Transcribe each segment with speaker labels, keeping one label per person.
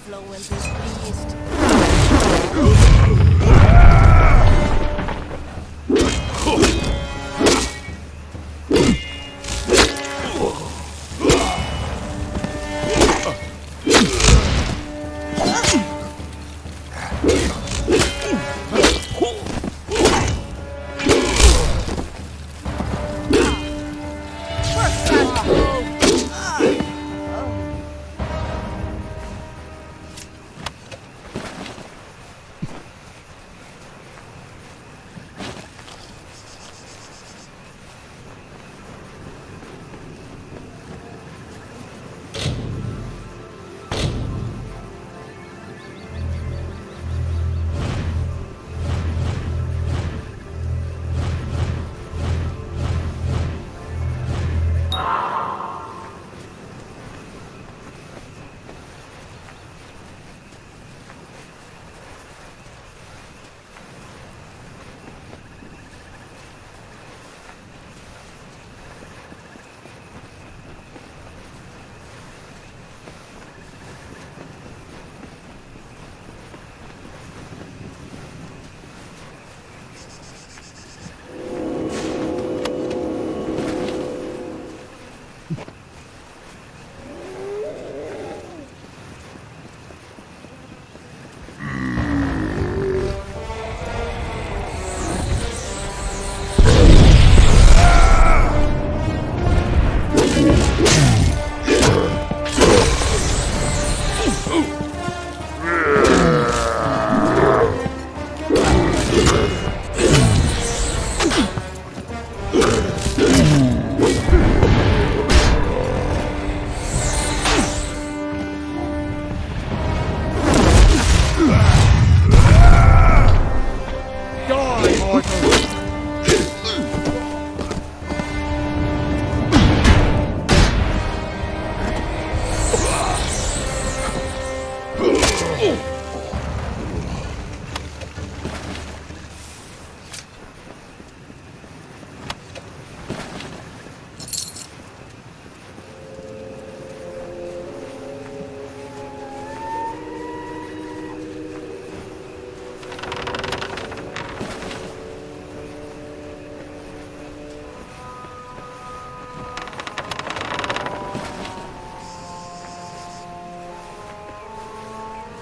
Speaker 1: Flow will be pleased.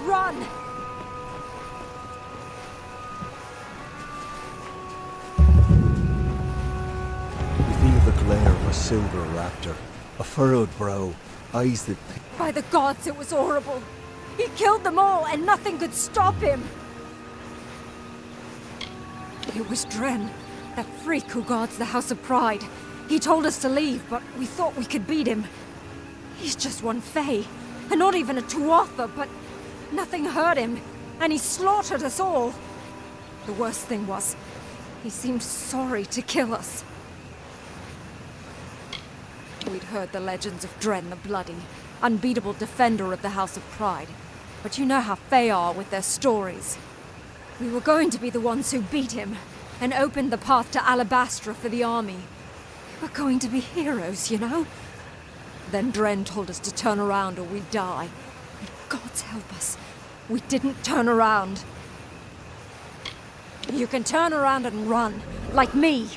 Speaker 2: Run!
Speaker 3: You feel the glare of a silver raptor, a furrowed brow, eyes that...
Speaker 2: By the gods, it was horrible. He killed them all, and nothing could stop him. It was Dren, that freak who guards the House of Pride. He told us to leave, but we thought we could beat him. He's just one Fae, and not even a Tuatha, but nothing hurt him, and he slaughtered us all. The worst thing was, he seemed sorry to kill us. We'd heard the legends of Dren the Bloody, unbeatable defender of the House of Pride. But you know how Fae are with their stories. We were going to be the ones who beat him, and opened the path to Alabastra for the army. We were going to be heroes, you know? Then Dren told us to turn around or we'd die. And God's help us, we didn't turn around. You can turn around and run, like me.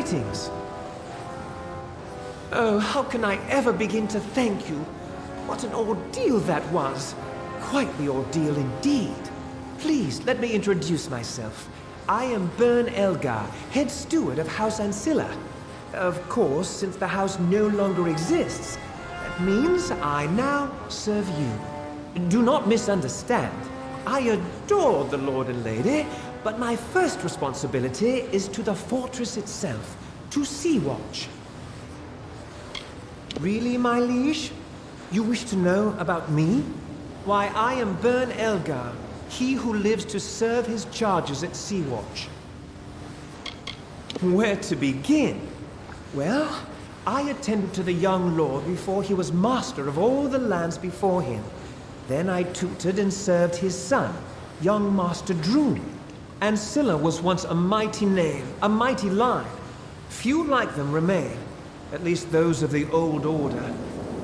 Speaker 4: Greetings. Oh, how can I ever begin to thank you? What an ordeal that was. Quite the ordeal indeed. Please, let me introduce myself. I am Bern Elgar, head steward of House Ancilla. Of course, since the house no longer exists, that means I now serve you. Do not misunderstand. I adore the Lord and Lady, but my first responsibility is to the fortress itself, to Sea-Watch. Really, my liege? You wish to know about me? Why, I am Bern Elgar, he who lives to serve his charges at Sea-Watch. Where to begin? Well, I attended to the young lord before he was master of all the lands before him. Then I tutored and served his son, young Master Droon. Ancilla was once a mighty name, a mighty line. Few like them remain, at least those of the old order,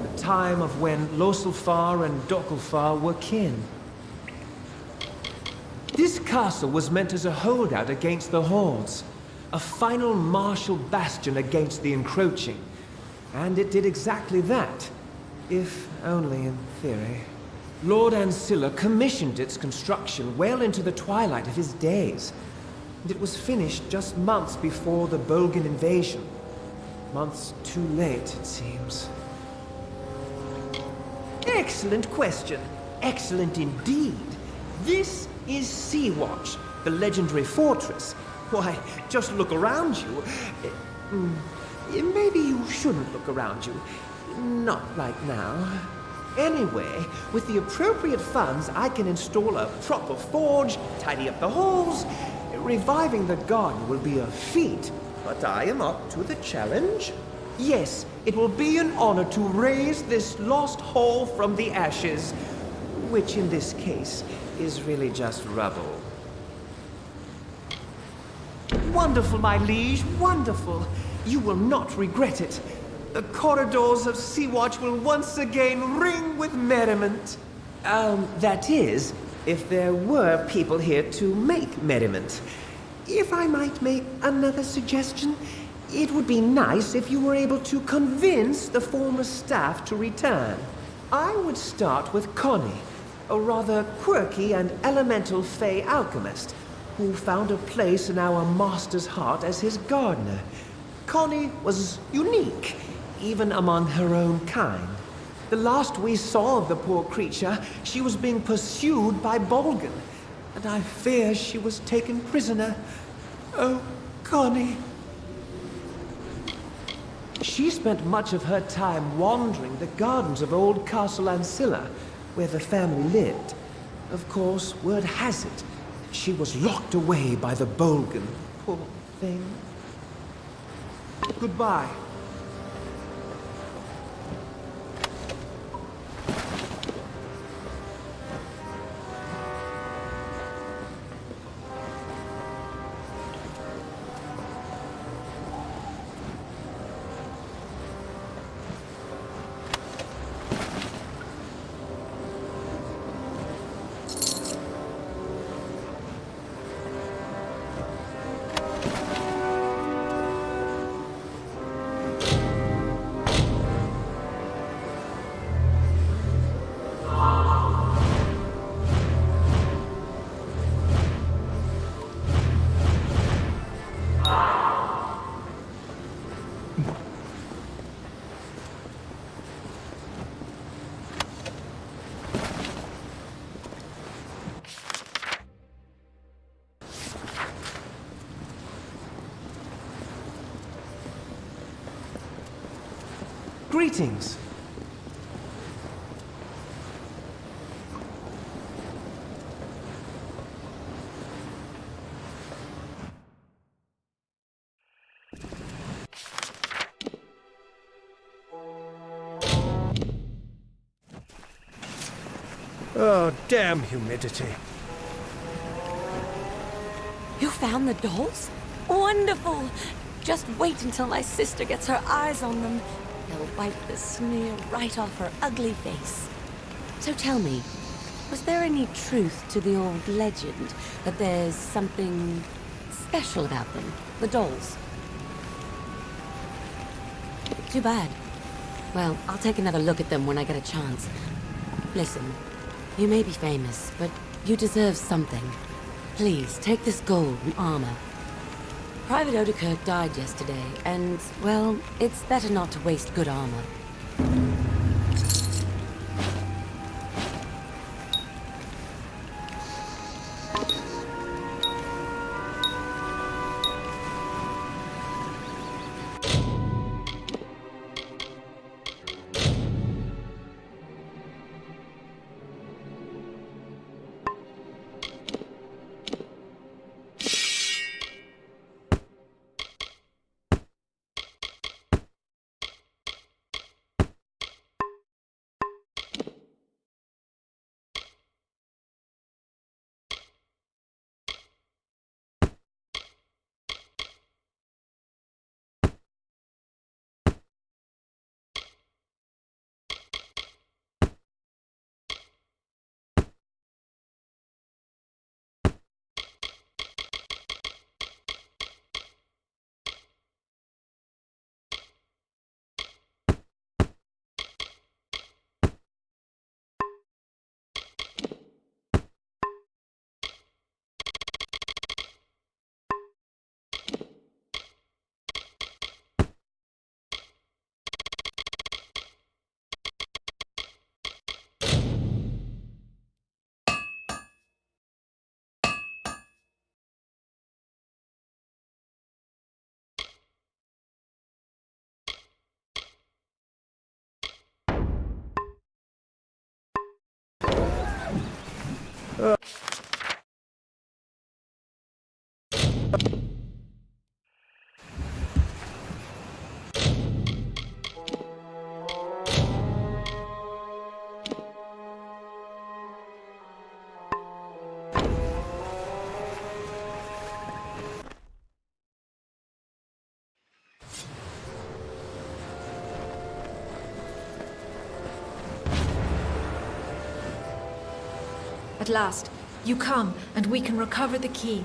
Speaker 4: the time of when Loselfar and Dokelfar were kin. This castle was meant as a holdout against the hordes, a final martial bastion against the encroaching. And it did exactly that, if only in theory. Lord Ancilla commissioned its construction well into the twilight of his days, and it was finished just months before the Bolgan invasion. Months too late, it seems. Excellent question. Excellent indeed. This is Sea-Watch, the legendary fortress. Why, just look around you. Maybe you shouldn't look around you. Not right now. Anyway, with the appropriate funds, I can install a proper forge, tidy up the halls. Reviving the garden will be a feat, but I am up to the challenge. Yes, it will be an honor to raise this lost hall from the ashes, which in this case is really just rubble. Wonderful, my liege, wonderful. You will not regret it. The corridors of Sea-Watch will once again ring with merriment. That is, if there were people here to make merriment. If I might make another suggestion, it would be nice if you were able to convince the former staff to return. I would start with Connie, a rather quirky and elemental Fey alchemist, who found a place in our master's heart as his gardener. Connie was unique, even among her own kind. The last we saw of the poor creature, she was being pursued by Bolgan, and I fear she was taken prisoner. Oh, Connie. She spent much of her time wandering the gardens of old Castle Ancilla, where the family lived. Of course, word has it, she was locked away by the Bolgan. Poor thing. Goodbye. Greetings.
Speaker 3: Oh, damn humidity.
Speaker 1: You found the dolls? Wonderful! Just wait until my sister gets her eyes on them. They'll wipe the sneer right off her ugly face. So tell me, was there any truth to the old legend that there's something special about them, the dolls? Too bad. Well, I'll take another look at them when I get a chance. Listen, you may be famous, but you deserve something. Please, take this gold and armor. Private Odekirk died yesterday, and, well, it's better not to waste good armor.
Speaker 5: At last, you come, and we can recover the key.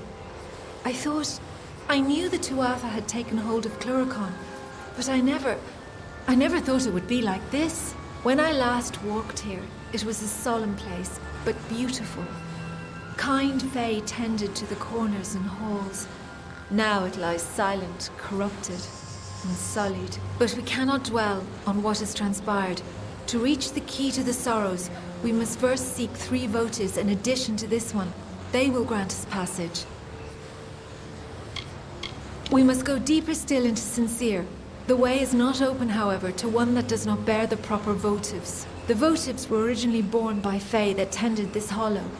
Speaker 5: I knew the Tuatha had taken hold of Cluricon, but I never thought it would be like this. When I last walked here, it was a solemn place, but beautiful. Kind Fae tended to the corners and halls. Now it lies silent, corrupted, and sullied. But we cannot dwell on what has transpired. To reach the key to the Sorrows, we must first seek 3 votives in addition to this one. They will grant us passage. We must go deeper still into Sincere. The way is not open, however, to one that does not bear the proper votives. The votives were originally borne by Fae that tended this hollow,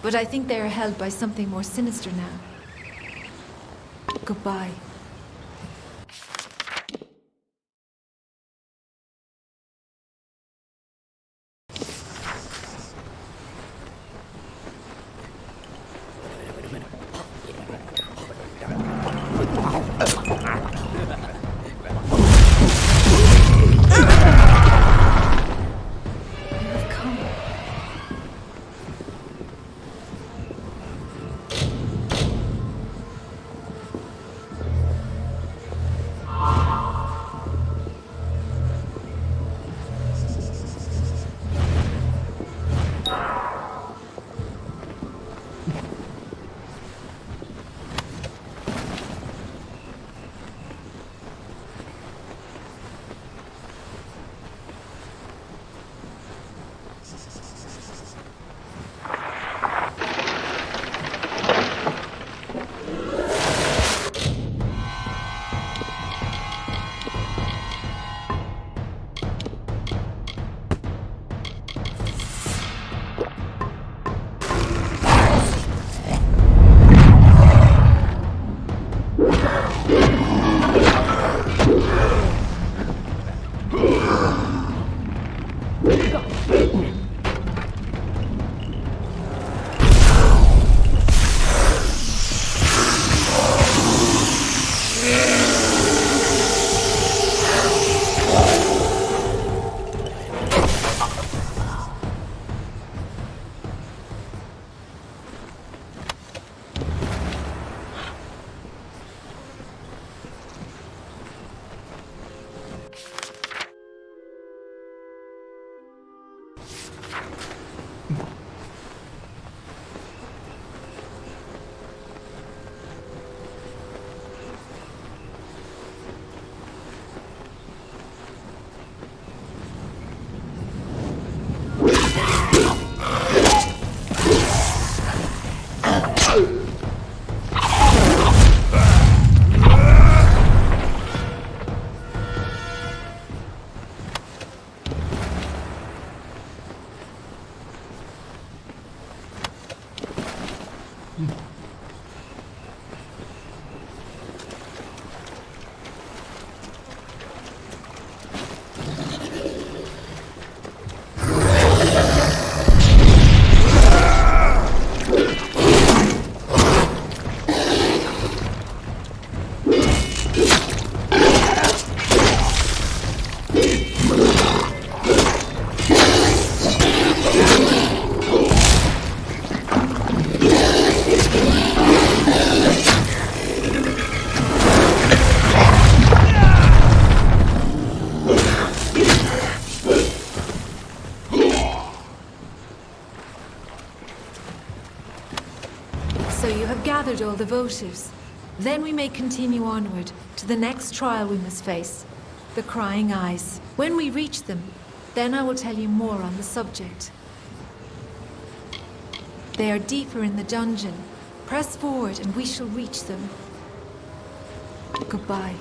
Speaker 5: but I think they are held by something more sinister now. Goodbye. you have gathered all the votives. Then we may continue onward to the next trial we must face, the Crying Eyes. When we reach them, then I will tell you more on the subject. They are deeper in the dungeon. Press forward and we shall reach them. Goodbye.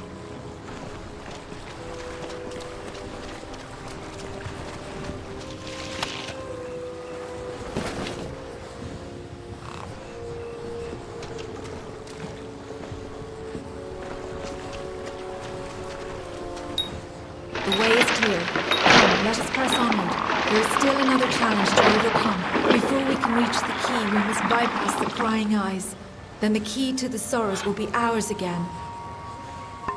Speaker 2: The way is clear. Come, let us press onward. There is still another challenge to overcome. Before we can reach the key, we must bypass the Crying Eyes. Then the key to the sorrows will be ours again.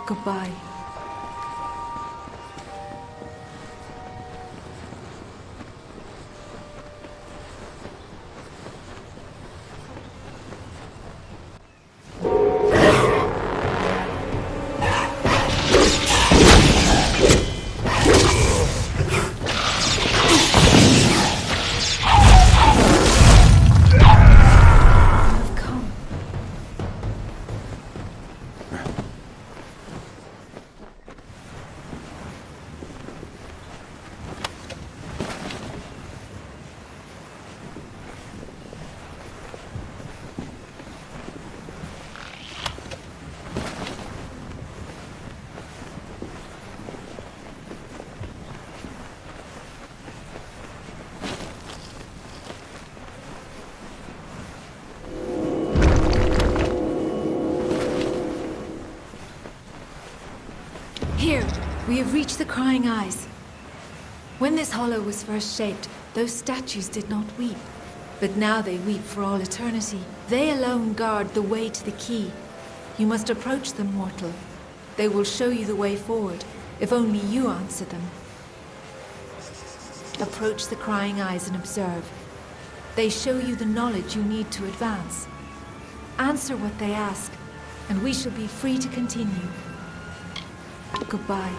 Speaker 2: Goodbye. Here, we have reached the Crying Eyes. When this hollow was first shaped, those statues did not weep. But now they weep for all eternity. They alone guard the way to the key. You must approach them, mortal. They will show you the way forward, if only you answer them. Approach the Crying Eyes and observe. They show you the knowledge you need to advance. Answer what they ask, and we shall be free to continue. Goodbye.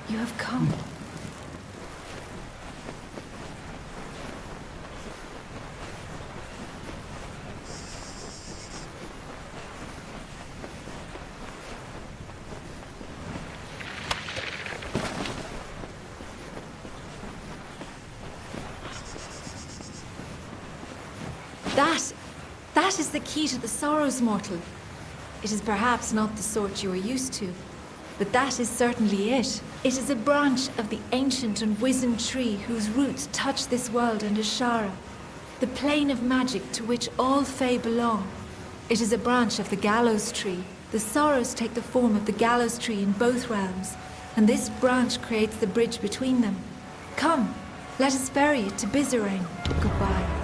Speaker 2: You have come. That is the key to the sorrows, mortal. It is perhaps not the sort you are used to, but that is certainly it. It is a branch of the ancient and wizened tree whose roots touch this world and Ashara, the plane of magic to which all Fae belong. It is a branch of the gallows tree. The sorrows take the form of the gallows tree in both realms, and this branch creates the bridge between them. Come, let us ferry it to Bizarane. Goodbye.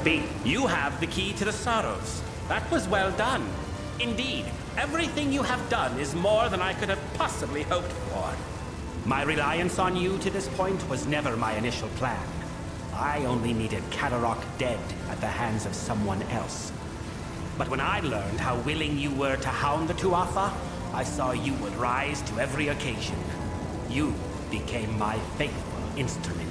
Speaker 6: be. You have the key to the sorrows. That was well done. Indeed, everything you have done is more than I could have possibly hoped for. My reliance on you to this point was never my initial plan. I only needed Catarok dead at the hands of someone else. But when I learned how willing you were to hound the Tuatha, I saw you would rise to every occasion. You became my faithful instrument.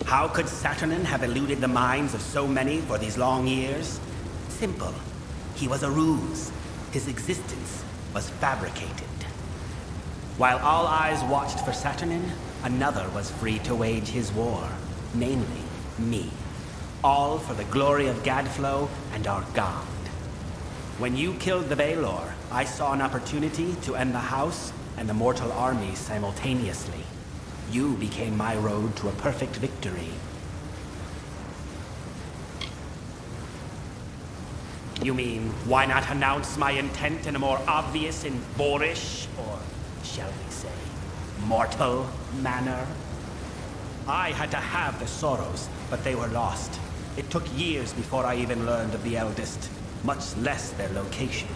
Speaker 6: How could Saturnin have eluded the minds of so many for these long years? Simple. He was a ruse. His existence was fabricated. While all eyes watched for Saturnin, another was free to wage his war. Namely, me. All for the glory of Gadflow and our god. When you killed the Baelor, I saw an opportunity to end the house and the mortal army simultaneously. You became my road to a perfect victory. You mean, why not announce my intent in a more obvious and boorish, or shall we say, mortal manner? I had to have the Sorrows, but they were lost. It took years before I even learned of the Eldest, much less their location.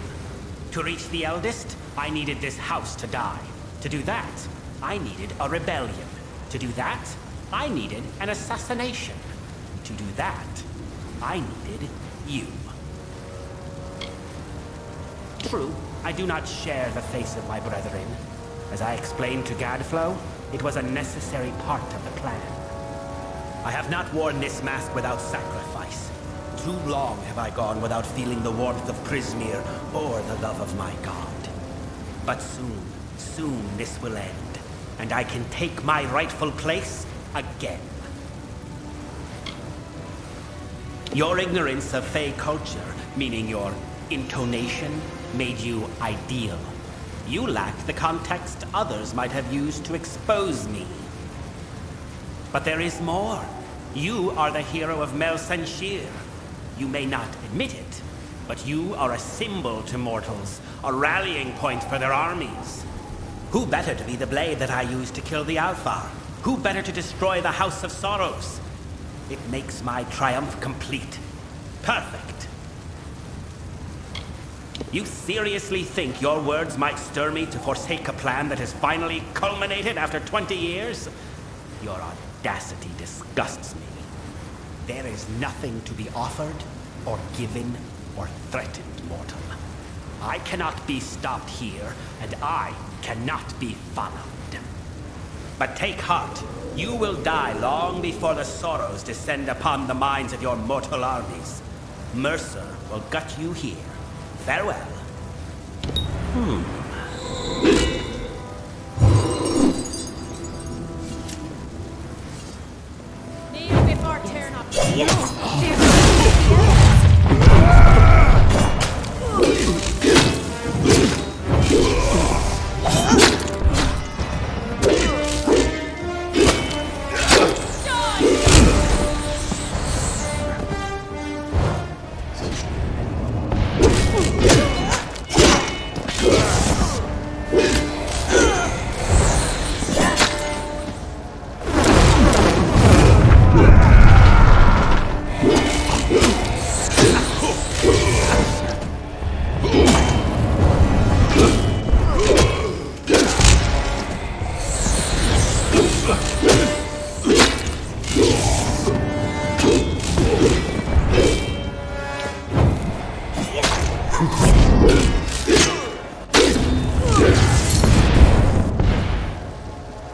Speaker 6: To reach the Eldest, I needed this house to die. To do that, I needed a rebellion. To do that, I needed an assassination. To do that, I needed you. True, I do not share the face of my brethren. As I explained to Gadflow, it was a necessary part of the plan. I have not worn this mask without sacrifice. Too long have I gone without feeling the warmth of Prismeer or the love of my god. But soon this will end, and I can take my rightful place again. Your ignorance of Fey culture, meaning your intonation, made you ideal. You lacked the context others might have used to expose me. But there is more. You are the hero of Mel Senshir. You may not admit it, but you are a symbol to mortals, a rallying point for their armies. Who better to be the blade that I used to kill the Alfar? Who better to destroy the House of Sorrows? It makes my triumph complete. Perfect. You seriously think your words might stir me to forsake a plan that has finally culminated after 20 years? Your audacity disgusts me. There is nothing to be offered, or given, or threatened, mortal. I cannot be stopped here, and I cannot be followed. But take heart. You will die long before the Sorrows descend upon the minds of your mortal armies. Mercer will gut you here. Farewell.
Speaker 2: Kneel before tearing up.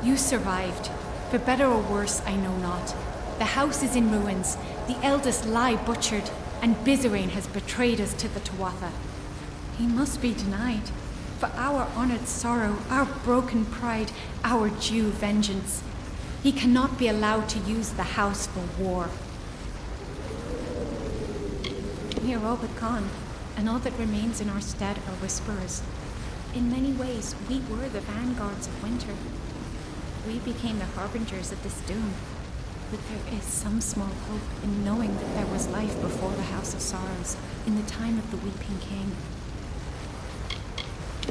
Speaker 5: You survived. For better or worse, I know not. The house is in ruins, the eldest lie butchered, and Bizarane has betrayed us to the Tuatha. He must be denied. For our honored sorrow, our broken pride, our due vengeance. He cannot be allowed to use the house for war. We are all but gone, and all that remains in our stead are whisperers. In many ways, we were the vanguards of winter. We became the harbingers of this doom. But there is some small hope in knowing that there was life before the House of Sorrows, in the time of the Weeping King.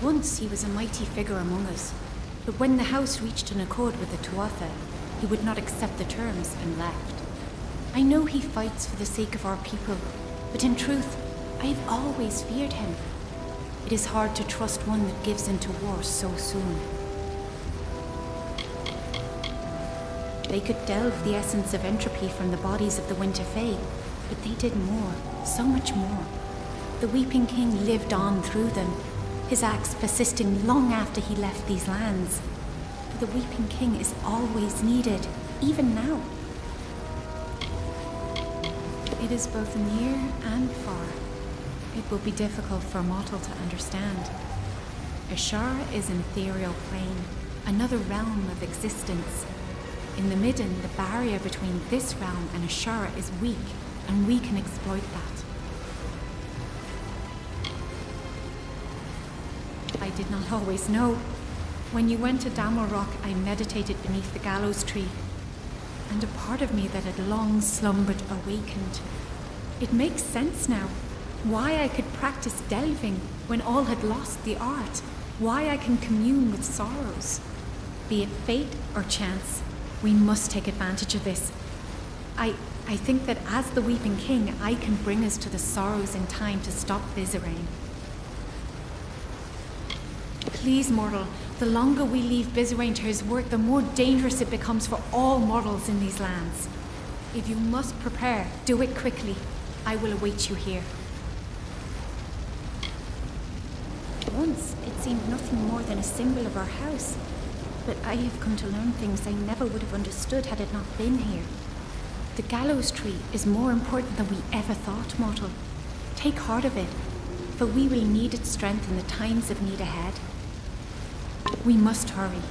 Speaker 5: Once he was a mighty figure among us, but when the house reached an accord with the Tuatha,
Speaker 7: He would not accept the terms and left. I know he fights for the sake of our people, but in truth, I have always feared him. It is hard to trust one that gives into war so soon. They could delve the essence of entropy from the bodies of the Winter Fae, but they did more, so much more. The Weeping King lived on through them, his axe persisting long after he left these lands. For the Weeping King is always needed, even now. It is both near and far. It will be difficult for a mortal to understand. Ashara is an ethereal plane, another realm of existence. In the Midden, the barrier between this realm and Ashara is weak, and we can exploit that. I did not always know. When you went to Amalur, I meditated beneath the gallows tree, and a part of me that had long slumbered awakened. It makes sense now. Why I could practice delving when all had lost the art. Why I can commune with sorrows. Be it fate or chance, we must take advantage of this. I think that as the Weeping King, I can bring us to the sorrows in time to stop Bizarrain. Please, mortal, the longer we leave Bizarrain to his work, the more dangerous it becomes for all mortals in these lands. If you must prepare, do it quickly. I will await you here. Once, it seemed nothing more than a symbol of our house. But I have come to learn things I never would have understood had it not been here. The gallows tree is more important than we ever thought, mortal. Take heart of it, for we will need its strength in the times of need ahead. We must hurry.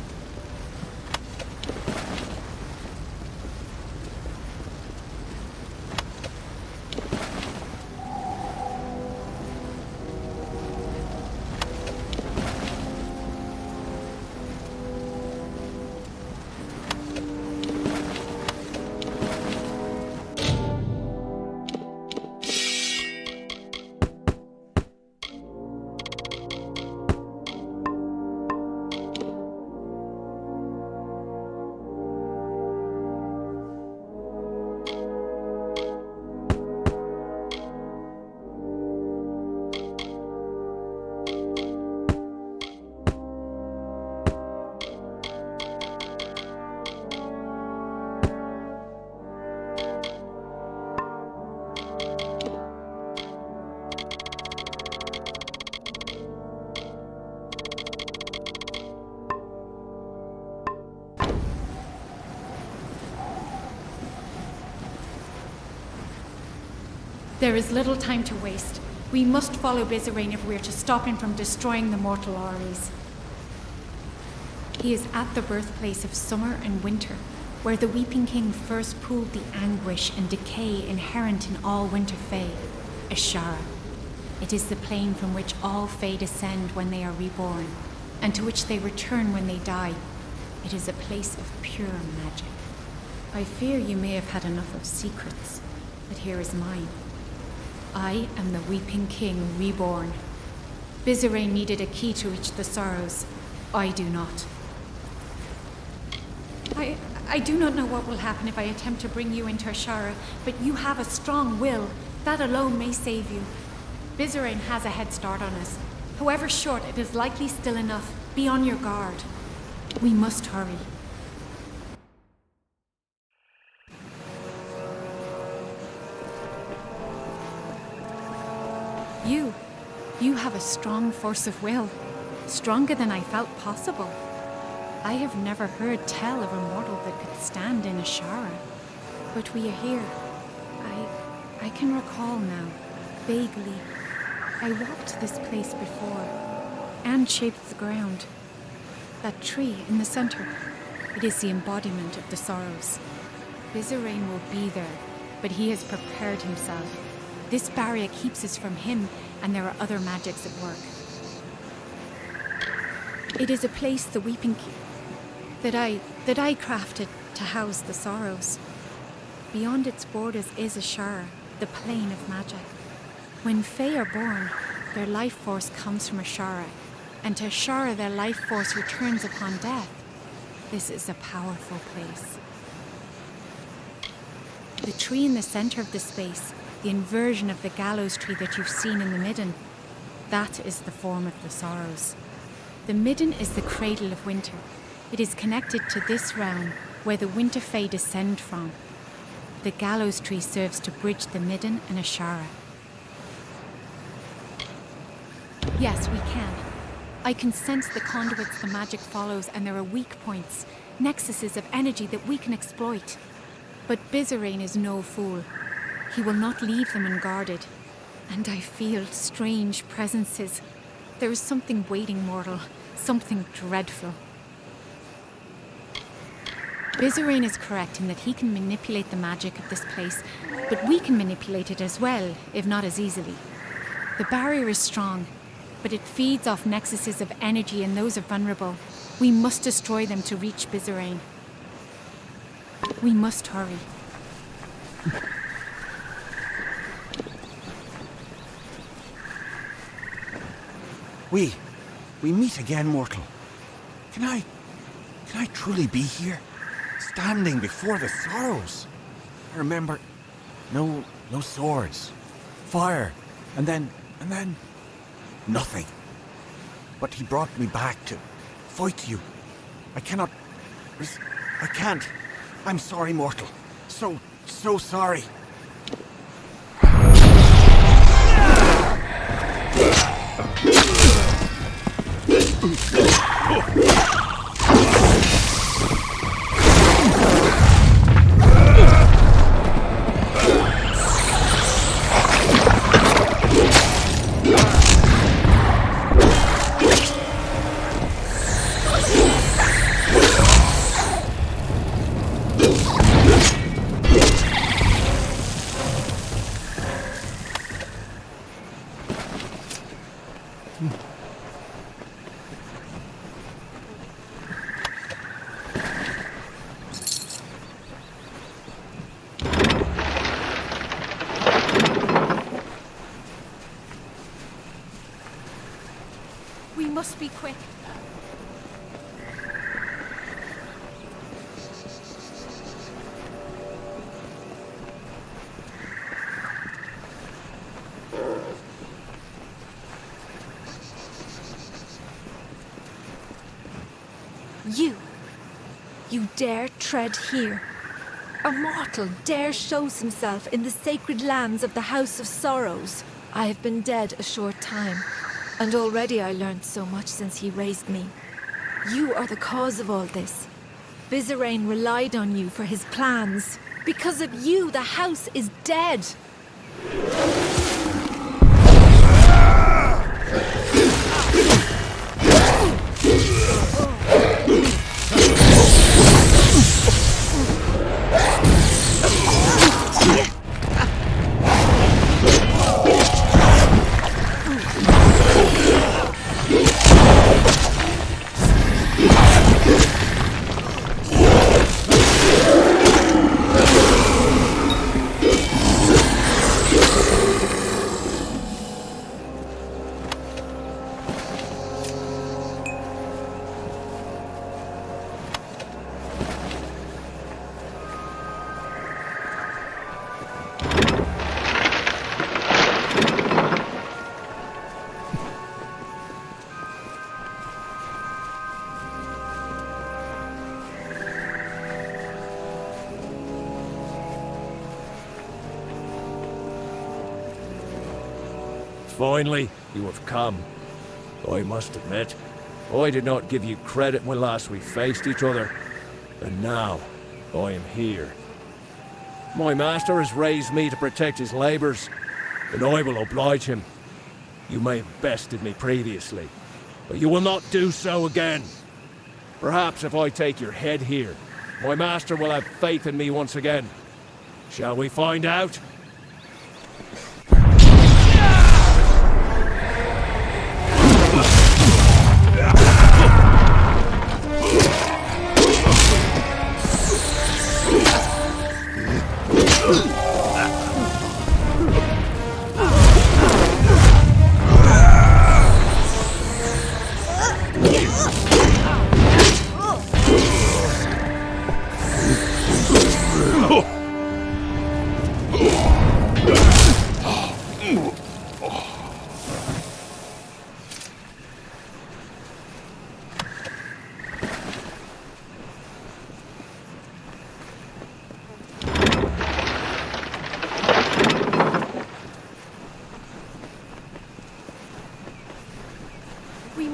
Speaker 7: There is little time to waste. We must follow Bizarrain if we are to stop him from destroying the mortal armies. He is at the birthplace of summer and winter, where the Weeping King first pooled the anguish and decay inherent in all Winter Fae, Ashara. It is the plane from which all Fae descend when they are reborn, and to which they return when they die. It is a place of pure magic. I fear you may have had enough of secrets, but here is mine. I am the Weeping King reborn. Bizarrain needed a key to reach the sorrows. I do not. I do not know what will happen if I attempt to bring you into Ashara, but you have a strong will. That alone may save you. Bizarrain has a head start on us. However short, it is likely still enough. Be on your guard. We must hurry. You have a strong force of will, stronger than I felt possible. I have never heard tell of a mortal that could stand in Ashara, but we are here. I can recall now, vaguely. I walked this place before, and shaped the ground. That tree in the center, it is the embodiment of the sorrows. Bizarrain will be there, but he has prepared himself. This barrier keeps us from him, and there are other magics at work. It is a place the Weeping King that I crafted to house the sorrows. Beyond its borders is Ashara, the plane of magic. When Fae are born, their life force comes from Ashara, and to Ashara their life force returns upon death. This is a powerful place. The tree in the centre of the space, the inversion of the gallows tree that you've seen in the midden, that is the form of the Sorrows. The midden is the cradle of winter. It is connected to this realm where the winter fae descend from. The gallows tree serves to bridge the midden and Ashara. Yes, we can. I can sense the conduits the magic follows, and there are weak points, nexuses of energy that we can exploit. But Bizarane is no fool. He will not leave them unguarded. And I feel strange presences. There is something waiting, mortal. Something dreadful. Bizarane is correct in that he can manipulate the magic of this place, but we can manipulate it as well, if not as easily. The barrier is strong, but it feeds off nexuses of energy and those are vulnerable. We must destroy them to reach Bizarane. We must hurry.
Speaker 3: We meet again, mortal. Can I truly be here? Standing before the Sorrows? I remember, no swords, fire, and then, nothing. But he brought me back to fight you. I can't. I'm sorry, mortal. So sorry.
Speaker 7: We must be quick.
Speaker 2: You dare tread here? A mortal dare shows himself in the sacred lands of the House of Sorrows. I have been dead a short time, and already I learned so much since he raised me. You are the cause of all this. Bizarane relied on you for his plans. Because of you, the house is dead.
Speaker 8: Finally, you have come. I must admit, I did not give you credit when last we faced each other, and now I am here. My master has raised me to protect his labours, and I will oblige him. You may have bested me previously, but you will not do so again. Perhaps if I take your head here, my master will have faith in me once again. Shall we find out?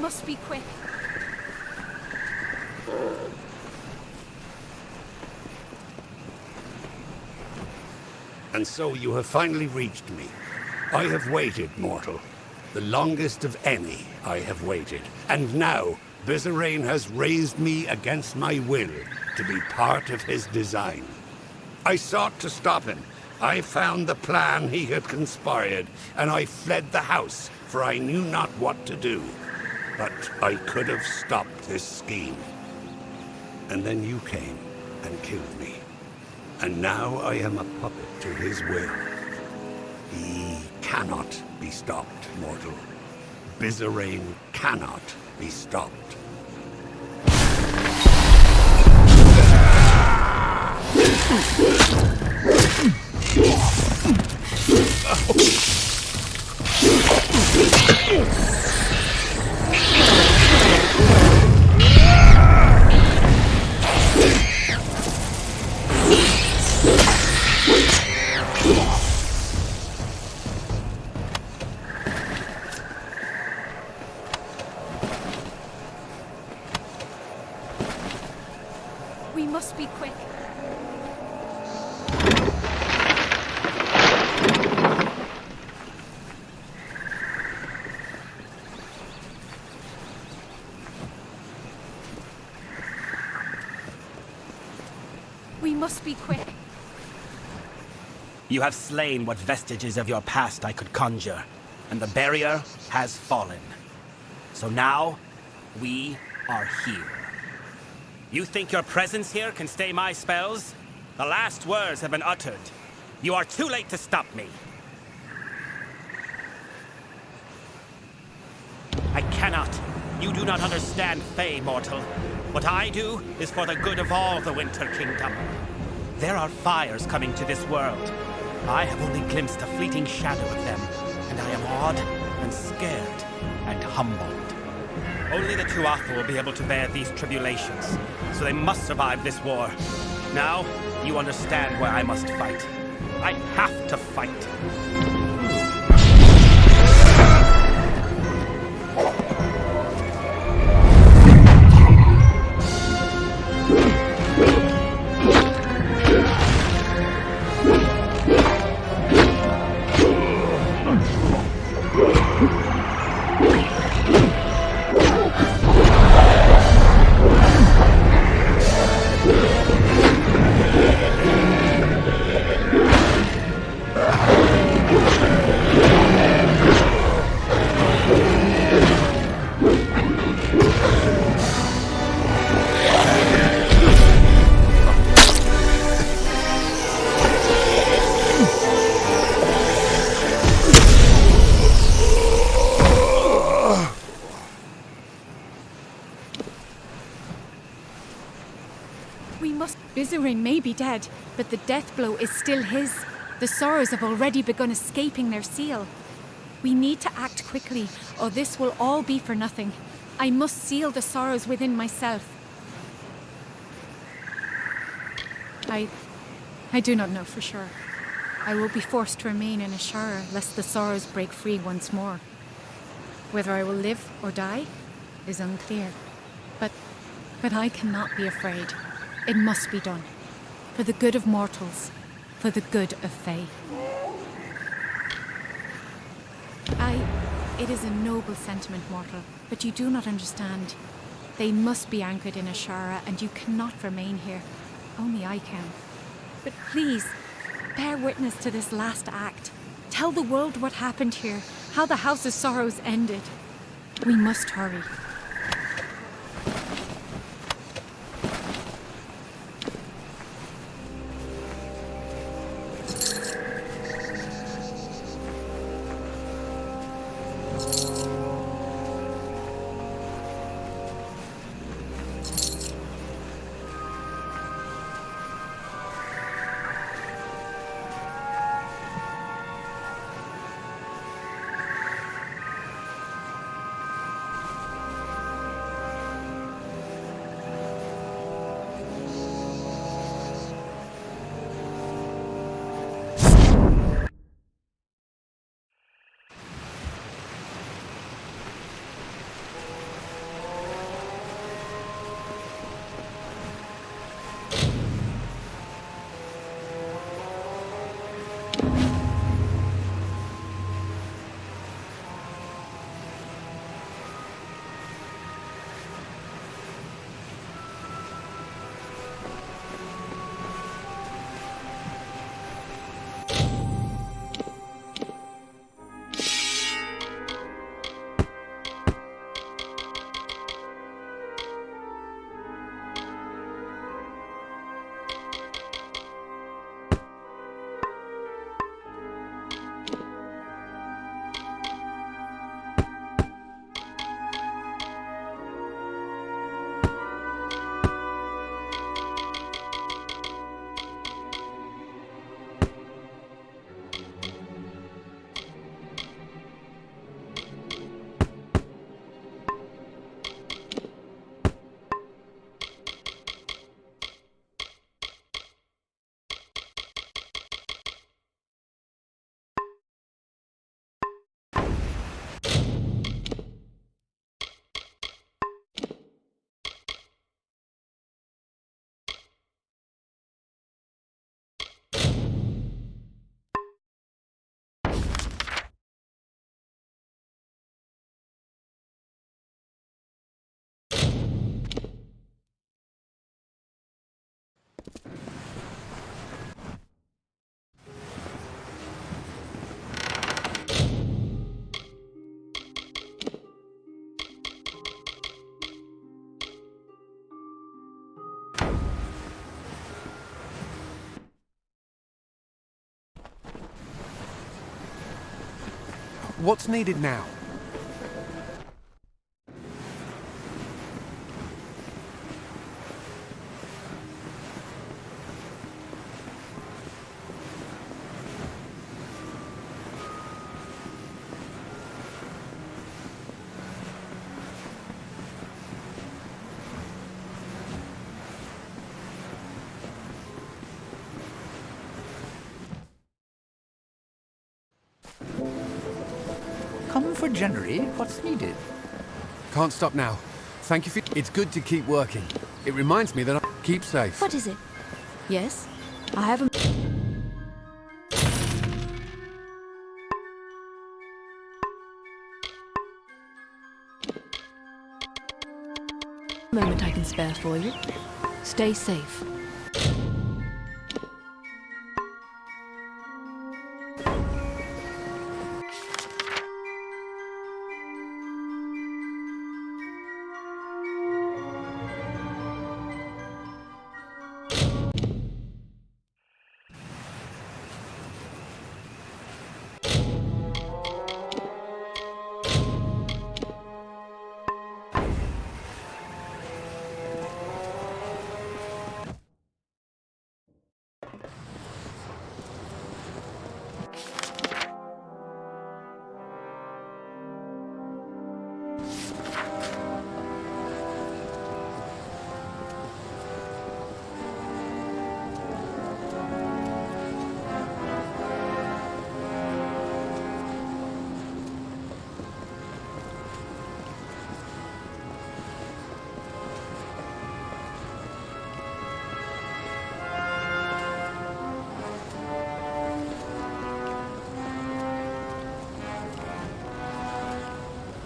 Speaker 2: must be quick.
Speaker 9: And so you have finally reached me. I have waited, mortal. The longest of any I have waited. And now, Bizarane has raised me against my will to be part of his design. I sought to stop him. I found the plan he had conspired, and I fled the house, for I knew not what to do. But I could have stopped this scheme. And then you came and killed me. And now I am a puppet to his will. He cannot be stopped, mortal. Bizarane cannot be stopped.
Speaker 2: We must be quick. We must be quick.
Speaker 6: You have slain what vestiges of your past I could conjure, and the barrier has fallen. So now, we are here. You think your presence here can stay my spells? The last words have been uttered. You are too late to stop me. I cannot. You do not understand, Fey mortal. What I do is for the good of all the Winter Kingdom. There are fires coming to this world. I have only glimpsed a fleeting shadow of them, and I am awed and scared and humbled. Only the Tuatha will be able to bear these tribulations, so they must survive this war. Now, you understand why I must fight. I have to fight.
Speaker 7: Bizarane may be dead, but the death blow is still his. The Sorrows have already begun escaping their seal. We need to act quickly, or this will all be for nothing. I must seal the Sorrows within myself. I do not know for sure. I will be forced to remain in Ashara, lest the Sorrows break free once more. Whether I will live or die is unclear. But I cannot be afraid. It must be done. For the good of mortals. For the good of Fae. It is a noble sentiment, mortal, but you do not understand. They must be anchored in Ashara, and you cannot remain here. Only I can. But please, bear witness to this last act. Tell the world what happened here, how the House of Sorrows ended. We must hurry.
Speaker 4: What's needed now?
Speaker 10: Come for January, what's needed?
Speaker 11: Can't stop now. Thank you for... It's good to keep working. It reminds me that I keep safe.
Speaker 2: What is it? Yes? I have a... moment I can spare for you. Stay safe.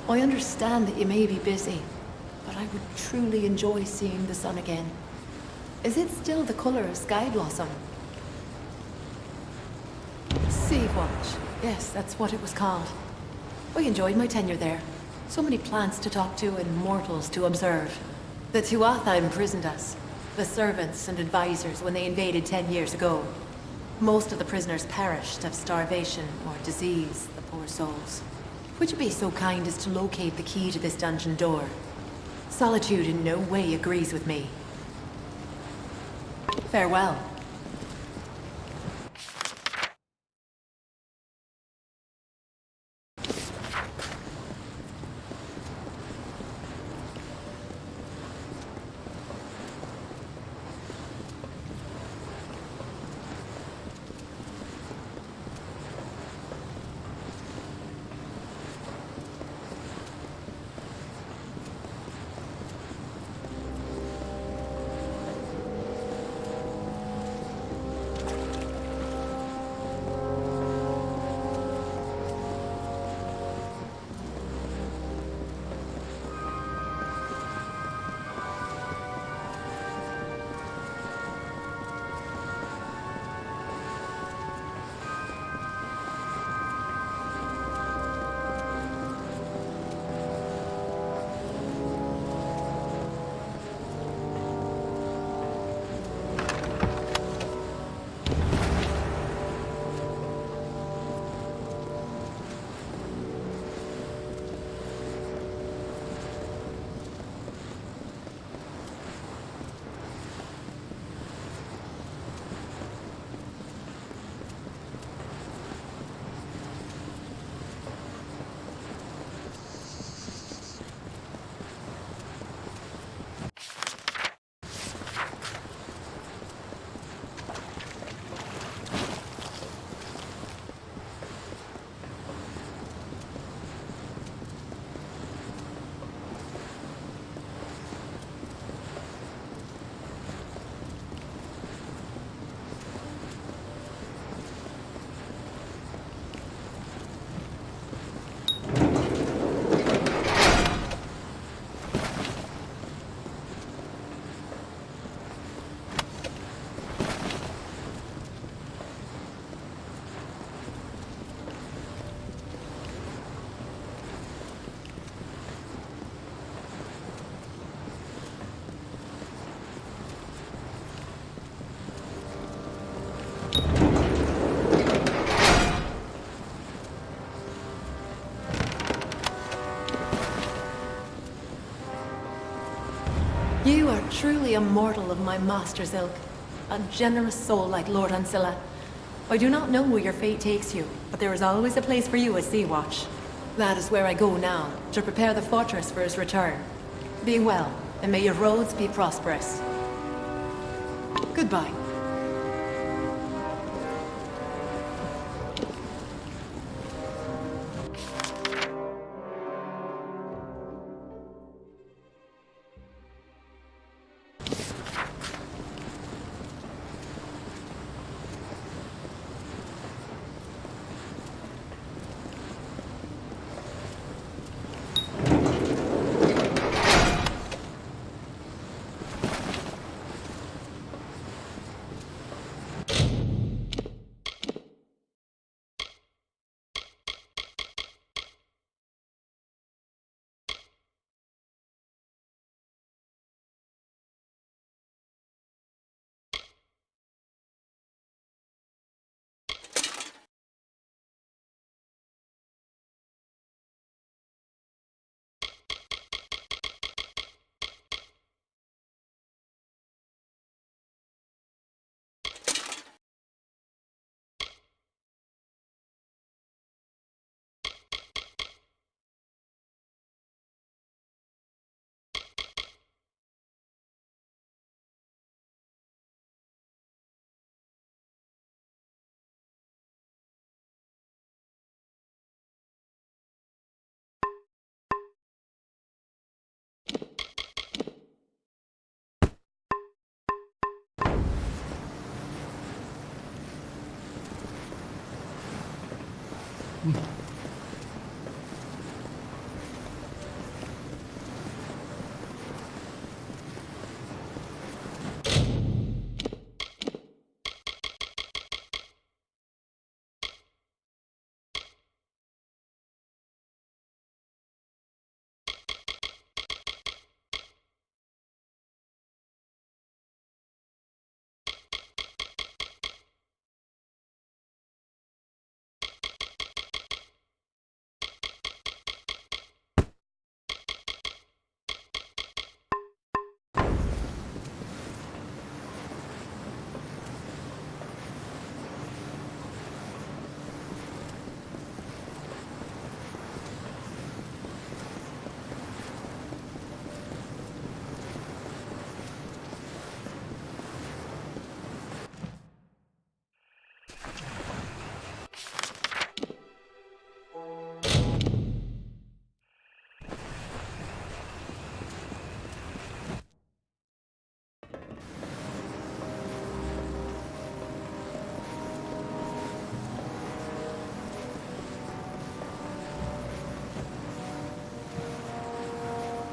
Speaker 12: I understand that you may be busy, but I would truly enjoy seeing the sun again. Is it still the color of sky blossom? Sea Watch. Yes, that's what it was called. I enjoyed my tenure there. So many plants to talk to and mortals to observe. The Tuatha imprisoned us, the servants and advisors, when they invaded 10 years ago. Most of the prisoners perished of starvation or disease, the poor souls. Would you be so kind as to locate the key to this dungeon door? Solitude in no way agrees with me. Farewell. You are truly a mortal of my master's ilk. A generous soul like Lord Ancilla. I do not know where your fate takes you, but there is always a place for you at Sea-Watch. That is where I go now, to prepare the fortress for his return. Be well, and may your roads be prosperous. Goodbye.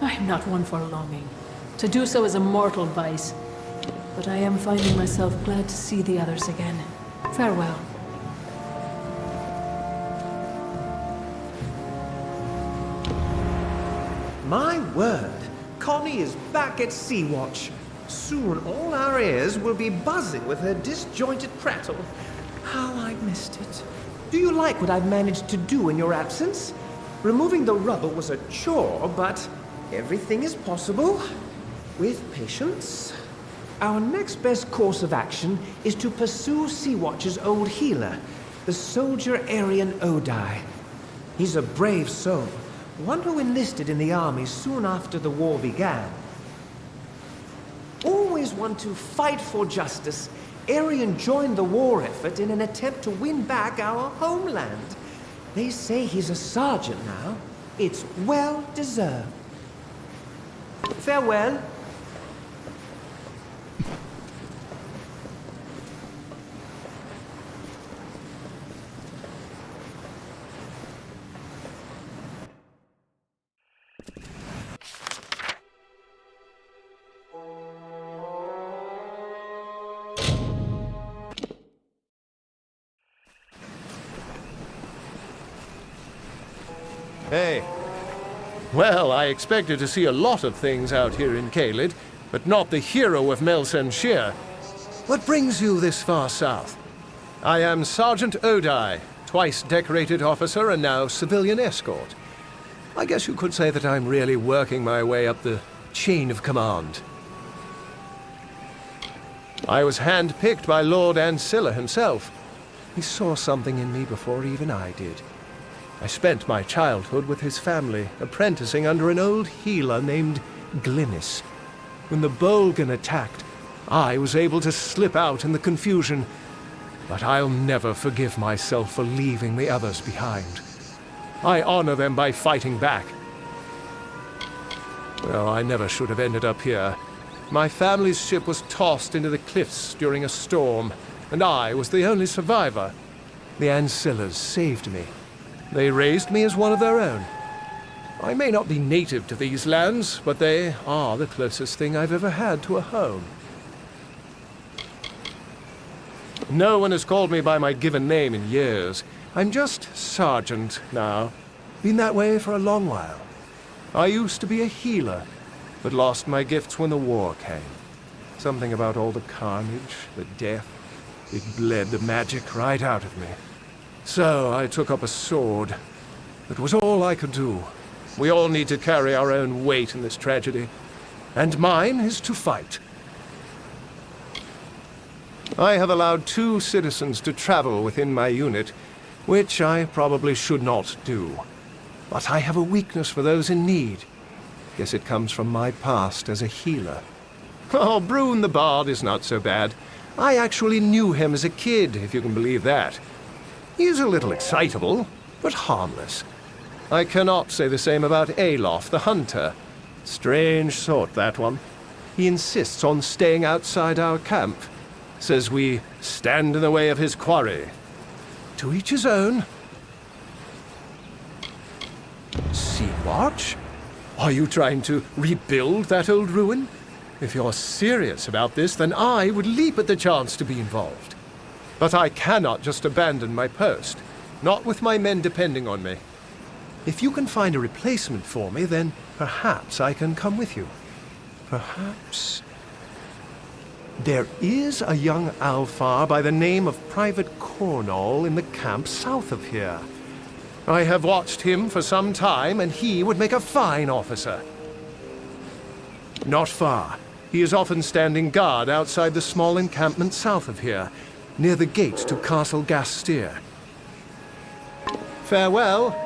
Speaker 5: I am not one for longing. To do so is a mortal vice. But I am finding myself glad to see the others again. Farewell.
Speaker 4: My word, Connie is back at Sea-Watch. Soon all our ears will be buzzing with her disjointed prattle. How I missed it. Do you like what I've managed to do in your absence? Removing the rubble was a chore, but everything is possible with patience. Our next best course of action is to pursue Sea-Watch's old healer, the soldier Aryan Odai. He's a brave soul, one who enlisted in the army soon after the war began. Always one to fight for justice, Aryan joined the war effort in an attempt to win back our homeland. They say he's a sergeant now. It's well deserved. Farewell.
Speaker 8: Hey. Well, I expected to see a lot of things out here in Caelid, but not the hero of Melsenshire. What brings you this far south? I am Sergeant Odai, twice decorated officer and now civilian escort. I guess you could say that I'm really working my way up the chain of command. I was handpicked by Lord Ancilla himself. He saw something in me before even I did. I spent my childhood with his family, apprenticing under an old healer named Glynis. When the Bolgan attacked, I was able to slip out in the confusion, but I'll never forgive myself for leaving the others behind. I honor them by fighting back. Well, I never should have ended up here. My family's ship was tossed into the cliffs during a storm, and I was the only survivor. The Ancillas saved me. They raised me as one of their own. I may not be native to these lands, but they are the closest thing I've ever had to a home. No one has called me by my given name in years. I'm just Sergeant now. Been that way for a long while. I used to be a healer, but lost my gifts when the war came. Something about all the carnage, the death, it bled the magic right out of me. So I took up a sword. It was all I could do. We all need to carry our own weight in this tragedy, and mine is to fight. I have allowed 2 citizens to travel within my unit, which I probably should not do. But I have a weakness for those in need. Guess it comes from my past as a healer. Oh, Brune the Bard is not so bad. I actually knew him as a kid, if you can believe that. He's a little excitable, but harmless. I cannot say the same about Alof the Hunter. Strange sort, that one. He insists on staying outside our camp. Says we stand in the way of his quarry. To each his own. Sea-Watch? Are you trying to rebuild that old ruin? If you're serious about this, then I would leap at the chance to be involved. But I cannot just abandon my post, not with my men depending on me. If you can find a replacement for me, then perhaps I can come with you. Perhaps. There is a young Alfar by the name of Private Cornall in the camp south of here. I have watched him for some time, and he would make a fine officer. Not far. He is often standing guard outside the small encampment south of here, near the gate to Castle Gastier. Farewell.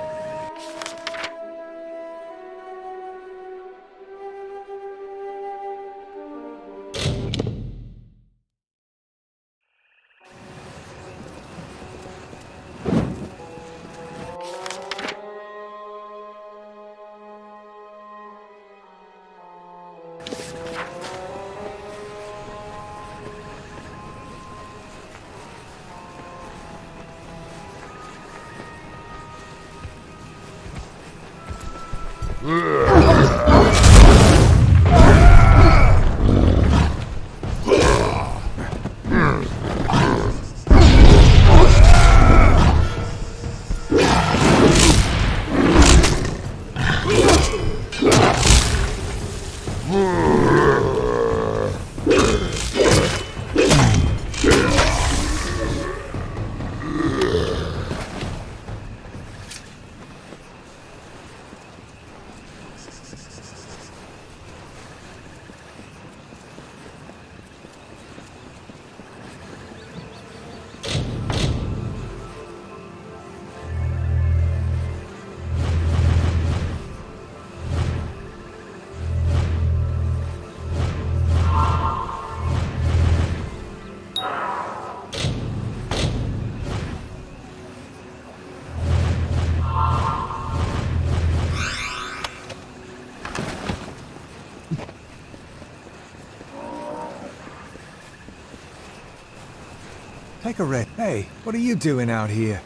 Speaker 10: Take a rest. Hey, what are you doing out here?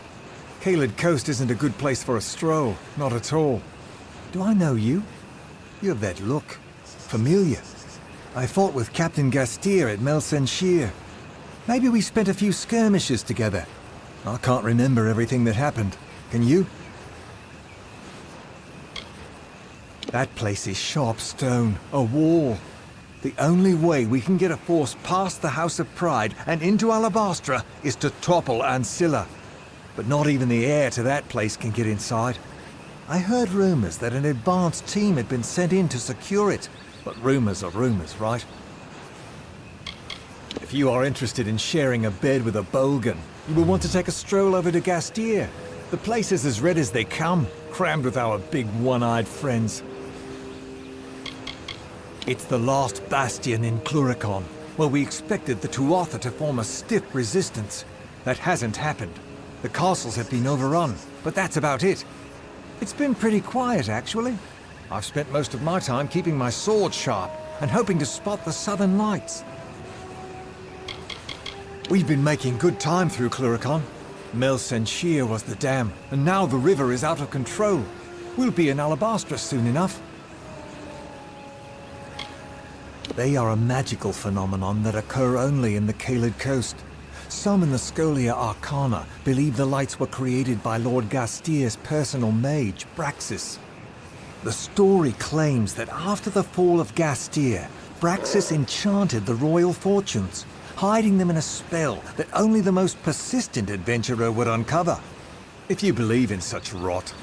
Speaker 10: Caelid Coast isn't a good place for a stroll. Not at all. Do I know you? You have that look. Familiar. I fought with Captain Gastier at Melsenshire. Maybe we spent a few skirmishes together. I can't remember everything that happened. Can you? That place is sharp stone. A wall. The only way we can get a force past the House of Pride and into Alabastra is to topple Ancilla. But not even the heir to that place can get inside. I heard rumors that an advanced team had been sent in to secure it. But rumors are rumors, right? If If you are interested in sharing a bed with a Bolgan, you will want to take a stroll over to Gastier. The place is as red as they come, crammed with our big one-eyed friends. It's the last bastion in Cluricon, where we expected the Tuatha to form a stiff resistance. That hasn't happened. The castles have been overrun, but that's about it. It's been pretty quiet, actually. I've spent most of my time keeping my sword sharp and hoping to spot the southern lights. We've been making good time through Cluricon. Mel Senshir was the dam, and now the river is out of control. We'll be in Alabastra soon enough. They are a magical phenomenon that occur only in the Caelid coast. Some in the Scholia Arcana believe the lights were created by Lord Gastier's personal mage, Braxis. The story claims that after the fall of Gastier, Braxis enchanted the royal fortunes, hiding them in a spell that only the most persistent adventurer would uncover. If you believe in such rot.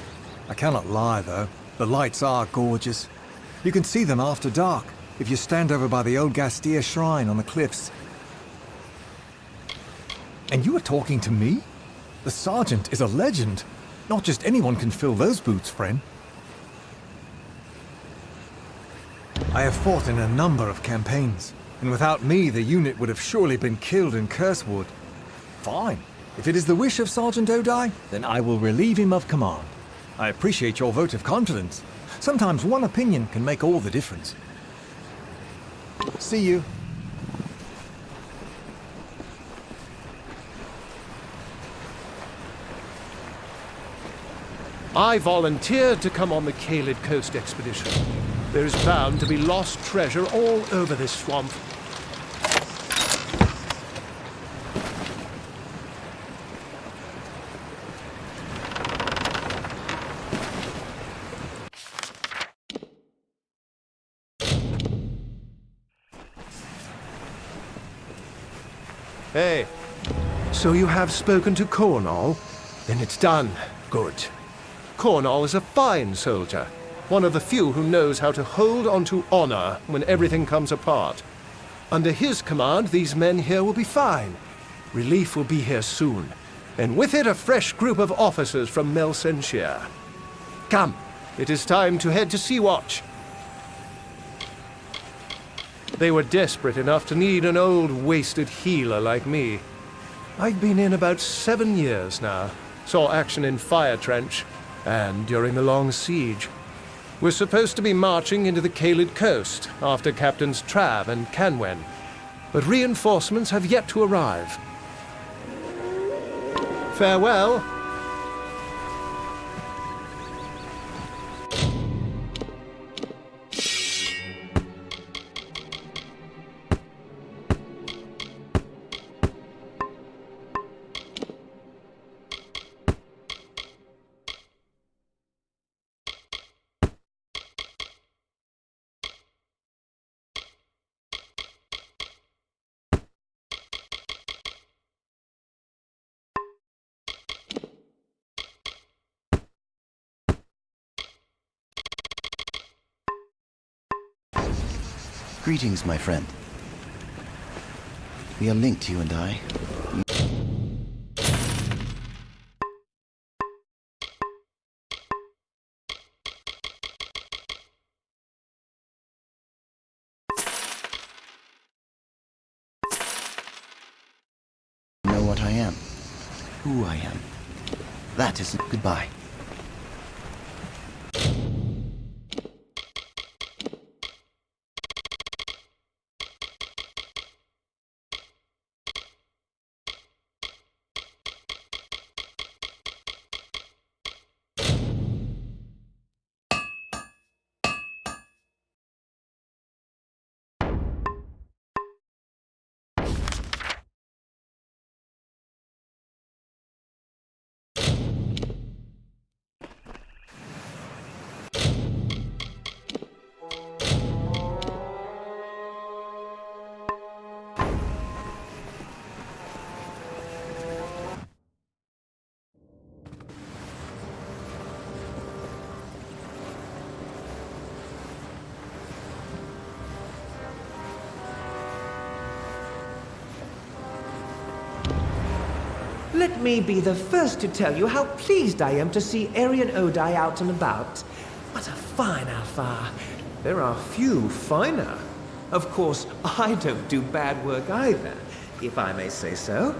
Speaker 10: I cannot lie, though. The lights are gorgeous. You can see them after dark, if you stand over by the old Gastier shrine on the cliffs. And you are talking to me? The sergeant is a legend. Not just anyone can fill those boots, friend. I have fought in a number of campaigns, and without me the unit would have surely been killed in Cursewood. Fine. If it is the wish of Sergeant Odai, then I will relieve him of command. I appreciate your vote of confidence. Sometimes one opinion can make all the difference. See you.
Speaker 8: I volunteered to come on the Caelid Coast expedition. There is bound to be lost treasure all over this swamp. Hey, so you have spoken to Cornall? Then it's done. Good. Cornall is a fine soldier, one of the few who knows how to hold on to honor when everything comes apart. Under his command, these men here will be fine. Relief will be here soon, and with it a fresh group of officers from Mel Senshir. Come, it is time to head to Sea-Watch. They were desperate enough to need an old, wasted healer like me. I've been in about 7 years now. Saw action in Fire Trench, and during the long siege. We're supposed to be marching into the Caelid coast after Captains Trav and Canwen, but reinforcements have yet to arrive. Farewell.
Speaker 13: Greetings, my friend. We are linked, you and I. Know what I am, who I am. That is goodbye.
Speaker 4: let me be the first to tell you how pleased I am to see Arian Odai out and about. What a fine Alpha. There are few finer. Of course, I don't do bad work either, if I may say so.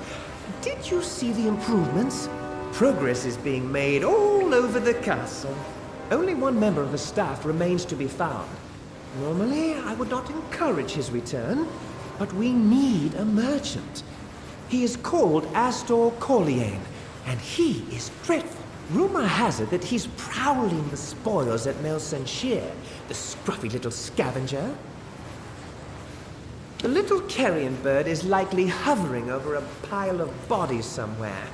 Speaker 4: Did you see the improvements? Progress is being made all over the castle. Only one member of the staff remains to be found. Normally, I would not encourage his return, but we need a merchant. He is called Astor Colliane, and he is dreadful. Rumor has it that he's prowling the spoils at Melsenshire, the scruffy little scavenger. The little carrion bird is likely hovering over a pile of bodies somewhere.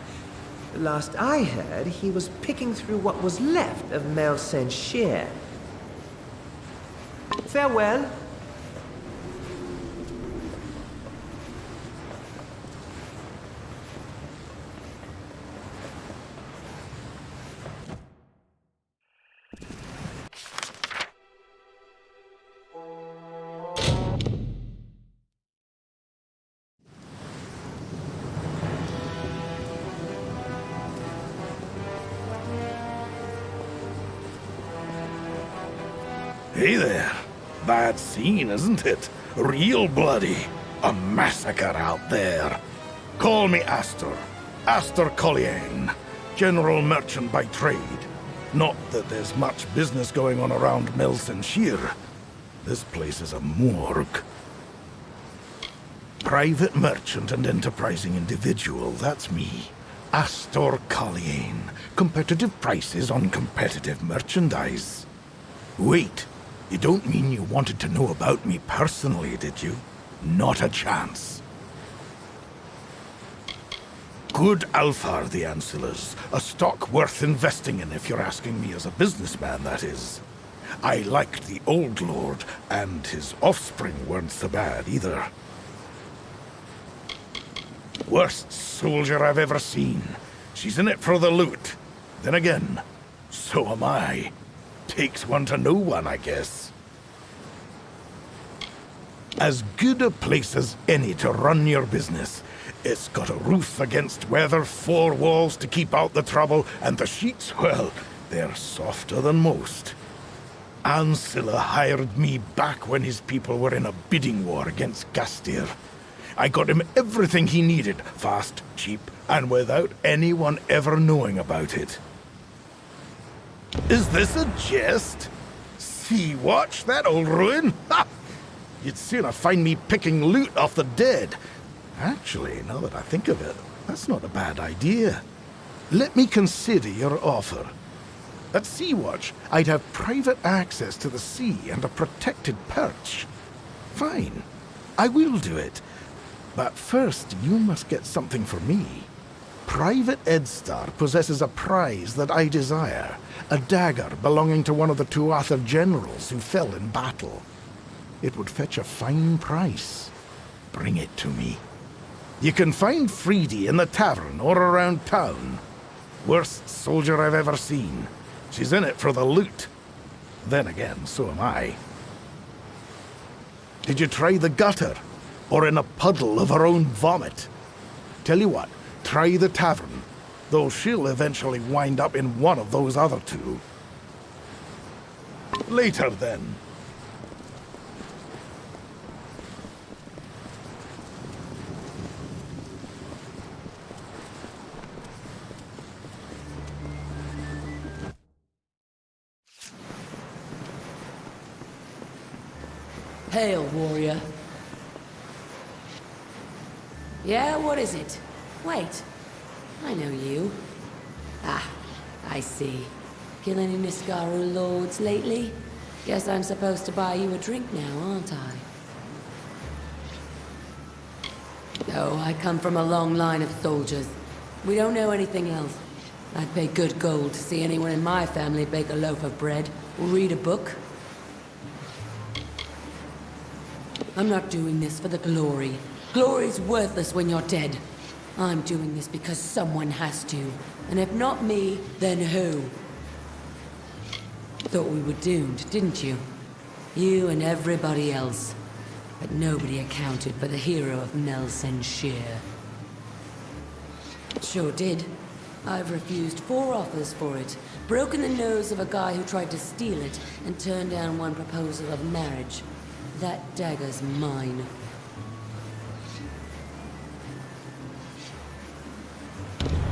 Speaker 4: Last I heard, he was picking through what was left of Melsenshire. Farewell.
Speaker 14: Hey there. Bad scene, isn't it? Real bloody. A massacre out there. Call me Astor. Astor Colliane. General merchant by trade. Not that there's much business going on around Melsenshire. This place is a morgue. Private merchant and enterprising individual, that's me. Astor Colliane. Competitive prices on competitive merchandise. Wait. You don't mean you wanted to know about me personally, did you? Not a chance. Good Alfar, the Ancillars. A stock worth investing in if you're asking me as a businessman, that is. I liked the old lord, and his offspring weren't so bad either. Worst soldier I've ever seen. She's in it for the loot. Then again, so am I. Takes one to know one, I guess. As good a place as any to run your business. It's got a roof against weather, 4 walls to keep out the trouble, and the sheets, well, they're softer than most. Ancilla hired me back when his people were in a bidding war against Gastir. I got him everything he needed, fast, cheap, and without anyone ever knowing about it. Is this a jest? See, watch that old ruin? Ha! You'd sooner find me picking loot off the dead. Actually, now that I think of it, that's not a bad idea. Let me consider your offer. At Sea-Watch, I'd have private access to the sea and a protected perch. Fine, I will do it. But first, you must get something for me. Private Edstar possesses a prize that I desire. A dagger belonging to one of the Tuatha generals who fell in battle. It would fetch a fine price. Bring it to me. You can find Freedy in the tavern or around town. Worst soldier I've ever seen. She's in it for the loot. Then again, so am I. Did you try the gutter? Or in a puddle of her own vomit? Tell you what, try the tavern. Though she'll eventually wind up in one of those other two. Later, then.
Speaker 1: Hail, warrior. Yeah, what is it? Wait. I know you. Ah, I see. Kill any Niskaru lords lately? Guess I'm supposed to buy you a drink now, aren't I? Oh, I come from a long line of soldiers. We don't know anything else. I'd pay good gold to see anyone in my family bake a loaf of bread or read a book. I'm not doing this for the glory. Glory's worthless when you're dead. I'm doing this because someone has to. And if not me, then who? Thought we were doomed, didn't you? You and everybody else. But nobody accounted for the hero of Melsenshire. Sure did. I've refused 4 offers for it, broken the nose of a guy who tried to steal it, and turned down one proposal of marriage. That dagger's mine.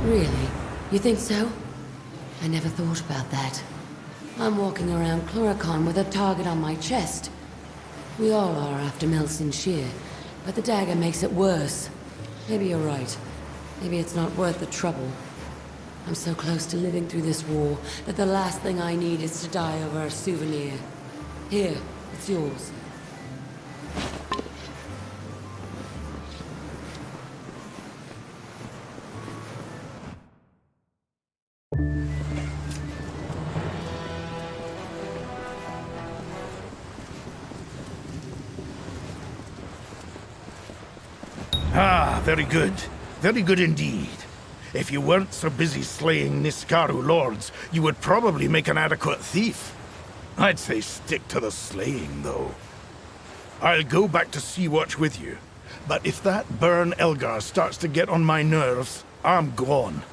Speaker 1: Really? You think so? I never thought about that. I'm walking around Cluricon with a target on my chest. We all are after Melson Shear, but the dagger makes it worse. Maybe you're right. Maybe it's not worth the trouble. I'm so close to living through this war that the last thing I need is to die over a souvenir. Here, it's yours.
Speaker 14: Ah, very good. Very good indeed. If you weren't so busy slaying Niskaru lords, you would probably make an adequate thief. I'd say stick to the slaying, though. I'll go back to Sea-Watch with you. But if that Burn Elgar starts to get on my nerves, I'm gone.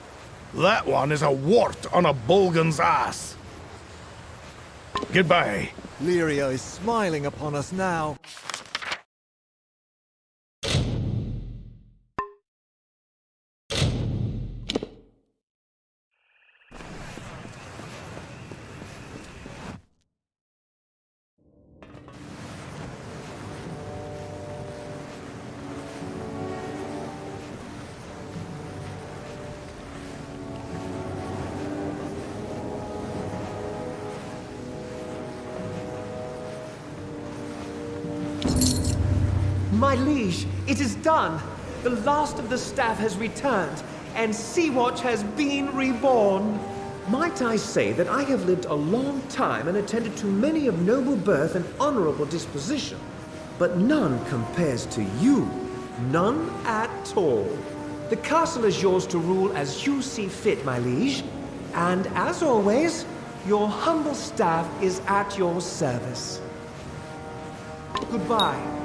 Speaker 14: That one is a wart on a Bolgan's ass. Goodbye.
Speaker 10: Lyria is smiling upon us now.
Speaker 4: My liege, it is done. The last of the staff has returned, and Sea-Watch has been reborn. Might I say that I have lived a long time and attended to many of noble birth and honorable disposition, but none compares to you. None at all. The castle is yours to rule as you see fit, my liege. And as always, your humble staff is at your service. Goodbye.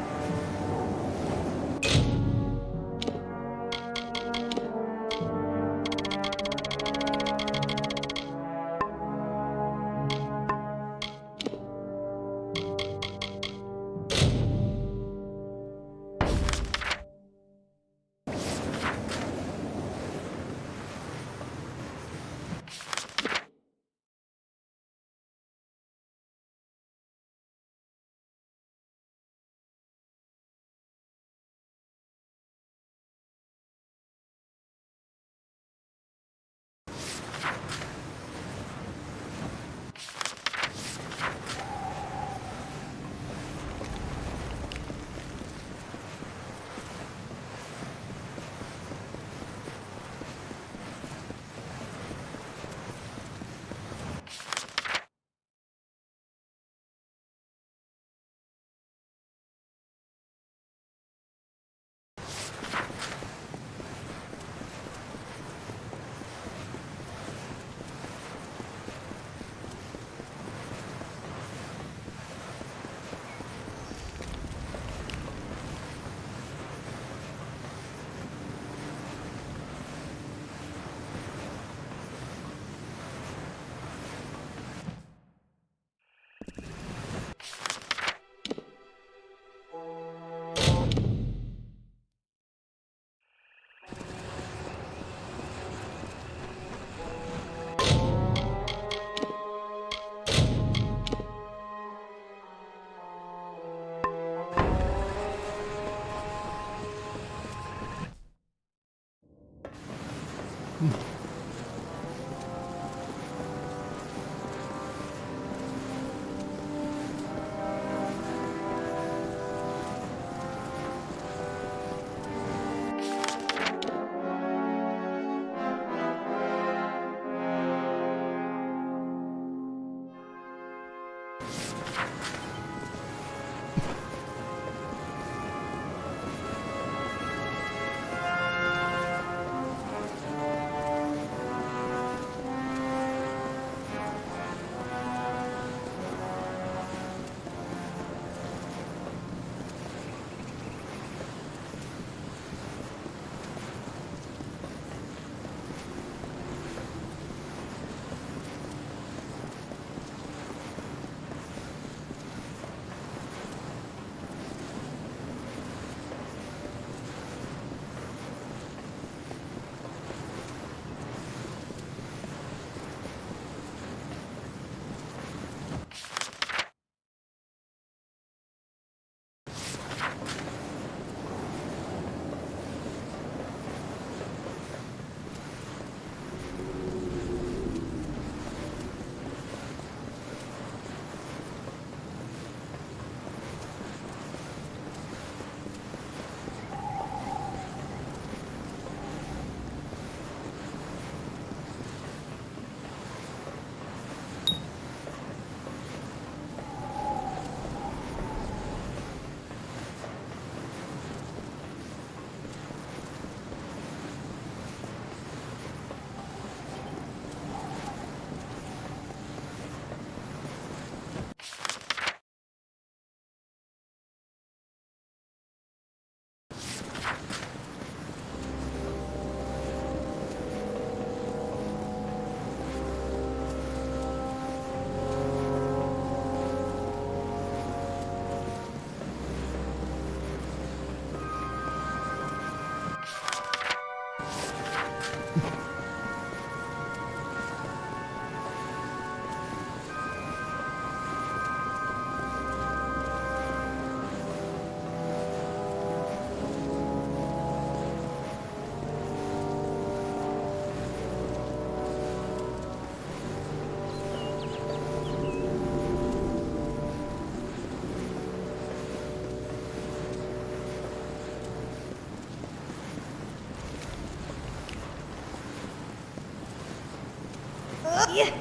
Speaker 15: Aye!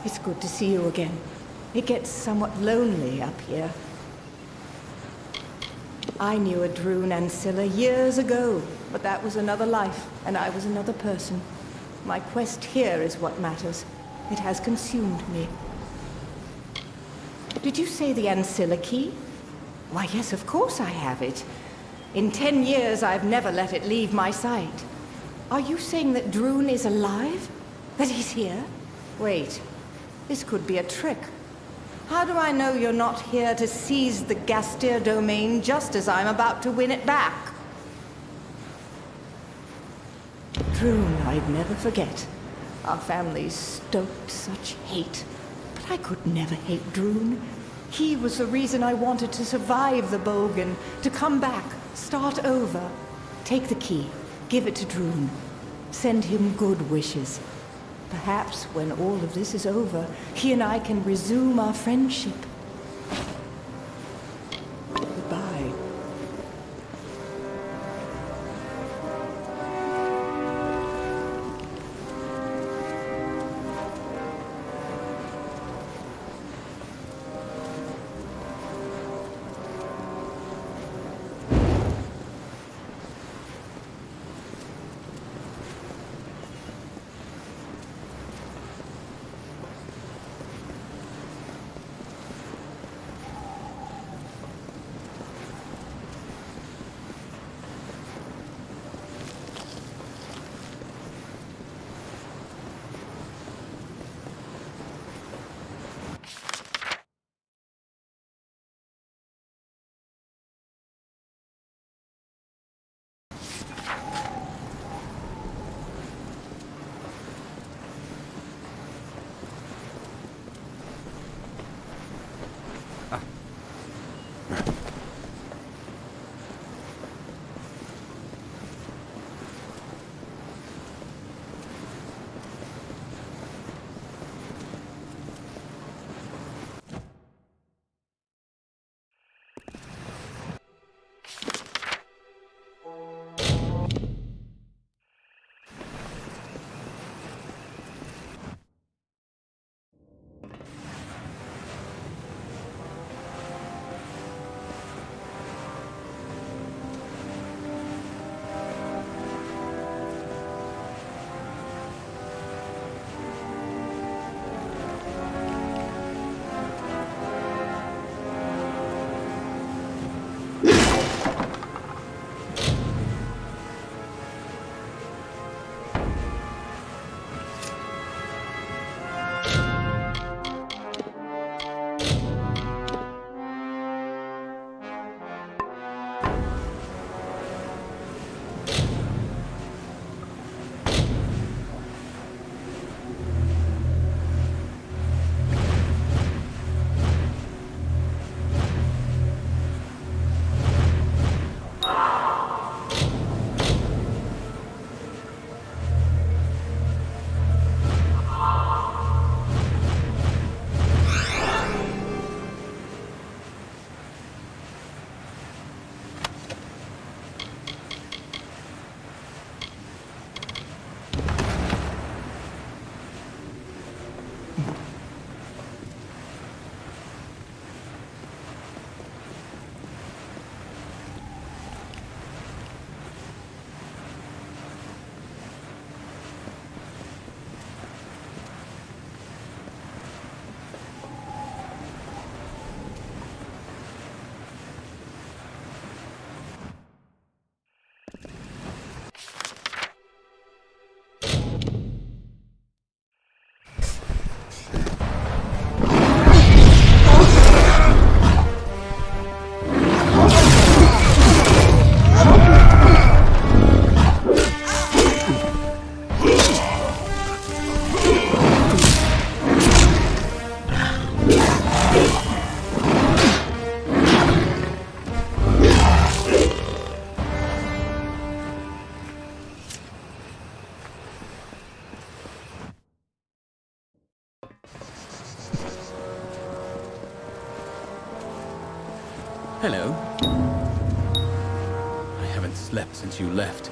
Speaker 15: It's good to see you again. It gets somewhat lonely up here. I knew a Droon Ancilla years ago, but that was another life, and I was another person. My quest here is what matters. It has consumed me. Did you say the Ancilla key? Why, yes, of course I have it. In 10 years, I've never let it leave my sight. Are you saying that Droon is alive? That he's here? Wait, this could be a trick. How do I know you're not here to seize the Gastir domain just as I'm about to win it back? Droon, I'd never forget. Our families stoked such hate. But I could never hate Droon. He was the reason I wanted to survive the Bogan, to come back, start over. Take the key, give it to Droon. Send him good wishes. Perhaps when all of this is over, he and I can resume our friendship. Goodbye.
Speaker 11: Hello. I haven't slept since you left.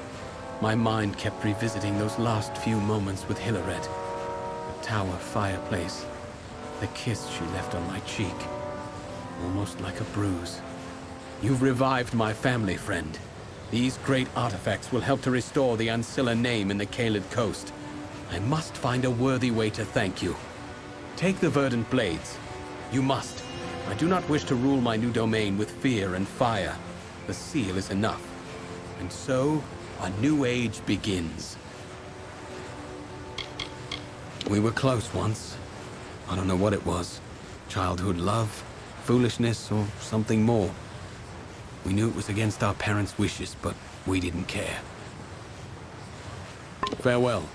Speaker 11: My mind kept revisiting those last few moments with Hilared. tower fireplace. The kiss she left on my cheek. Almost like a bruise. You've revived my family, friend. These great artifacts will help to restore the Ancilla name in the Caelid Coast. I must find a worthy way to thank you. Take the verdant blades. You must. I do not wish to rule my new domain with fear and fire. The seal is enough. And so, a new age begins. We were close once. I don't know what it was. Childhood love, foolishness, or something more. We knew it was against our parents' wishes, but we didn't care. Farewell.